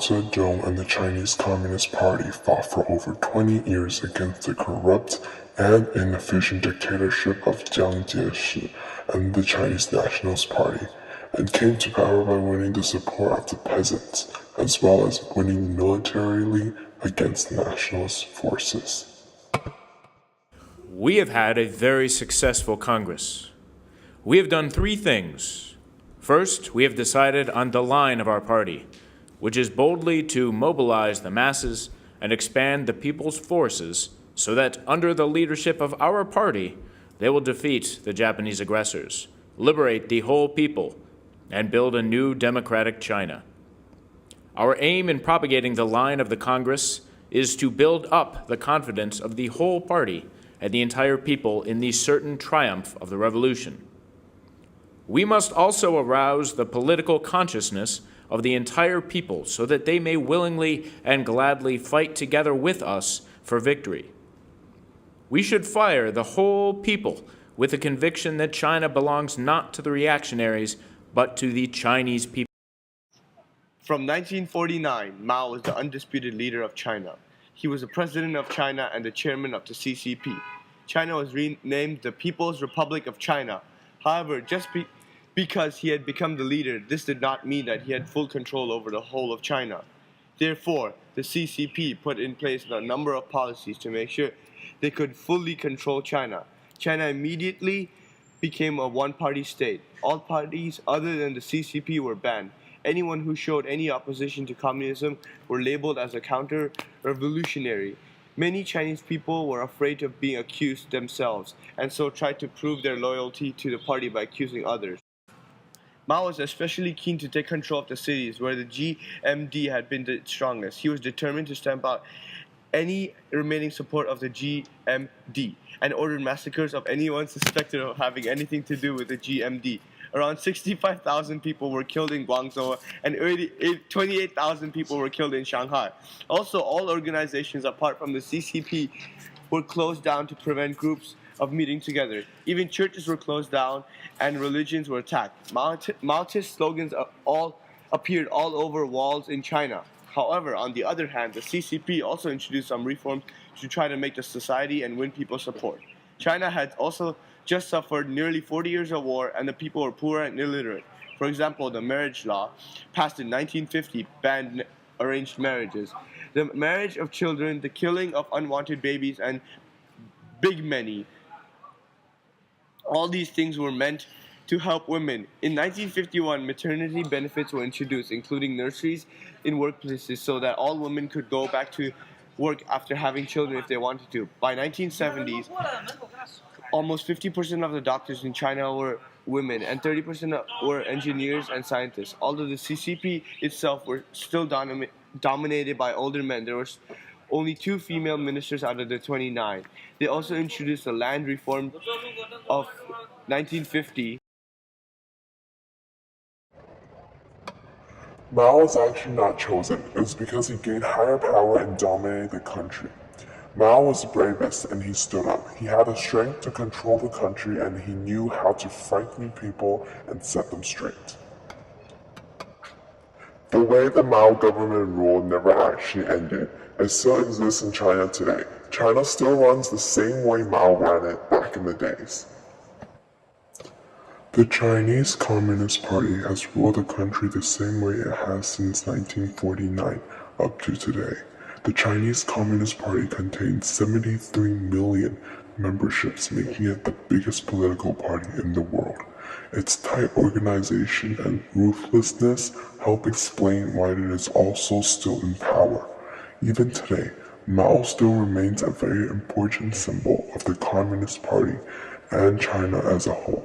Zedong and the Chinese Communist Party fought for over 20 years against the corrupt and inefficient dictatorship of Jiang Jieshi and the Chinese Nationalist Party, and came to power by winning the support of the peasants, as well as winning militarily against nationalist forces. We have had a very successful Congress. We have done three things. First, we have decided on the line of our party, which is boldly to mobilize the masses and expand the people's forces so that under the leadership of our party, they will defeat the Japanese aggressors, liberate the whole people, and build a new democratic China. Our aim in propagating the line of the Congress is to build up the confidence of the whole party and the entire people in the certain triumph of the revolution. We must also arouse the political consciousness of the entire people so that they may willingly and gladly fight together with us for victory. We should fire the whole people with the conviction that China belongs not to the reactionaries, but to the Chinese people. From 1949, Mao was the undisputed leader of China. He was the president of China and the chairman of the CCP. China was renamed the People's Republic of China. However, just because he had become the leader, this did not mean that he had full control over the whole of China. Therefore, the CCP put in place a number of policies to make sure they could fully control China. China immediately became a one-party state. All parties other than the CCP were banned. Anyone who showed any opposition to communism were labeled as a counter-revolutionary. Many Chinese people were afraid of being accused themselves, and so tried to prove their loyalty to the party by accusing others. Mao was especially keen to take control of the cities where the GMD had been the strongest. He was determined to stamp out any remaining support of the GMD and ordered massacres of anyone suspected of having anything to do with the GMD. Around 65,000 people were killed in Guangzhou and 28,000 people were killed in Shanghai. Also, all organizations apart from the CCP were closed down to prevent groups of meeting together. Even churches were closed down and religions were attacked. Maoist slogans appeared all over walls in China. However, on the other hand, the CCP also introduced some reforms to try to make the society and win people's support. China had also just suffered nearly 40 years of war, and the people were poor and illiterate. For example, the marriage law, passed in 1950, banned arranged marriages. The marriage of children, the killing of unwanted babies, and bigamy. All these things were meant to help women. In 1951, maternity benefits were introduced, including nurseries in workplaces, so that all women could go back to work after having children if they wanted to. By 1970s, almost 50% of the doctors in China were women, and 30% were engineers and scientists. Although the CCP itself were still dominated by older men, there were only 2 female ministers out of the 29. They also introduced the land reform of 1950. Mao was actually not chosen. It was because he gained higher power and dominated the country. Mao was the bravest and he stood up. He had the strength to control the country and he knew how to frighten people and set them straight. The way the Mao government ruled never actually ended. It still exists in China today. China still runs the same way Mao ran it back in the days. The Chinese Communist Party has ruled the country the same way it has since 1949 up to today. The Chinese Communist Party contains 73 million memberships, making it the biggest political party in the world. Its tight organization and ruthlessness help explain why it is also still in power. Even today, Mao still remains a very important symbol of the Communist Party and China as a whole.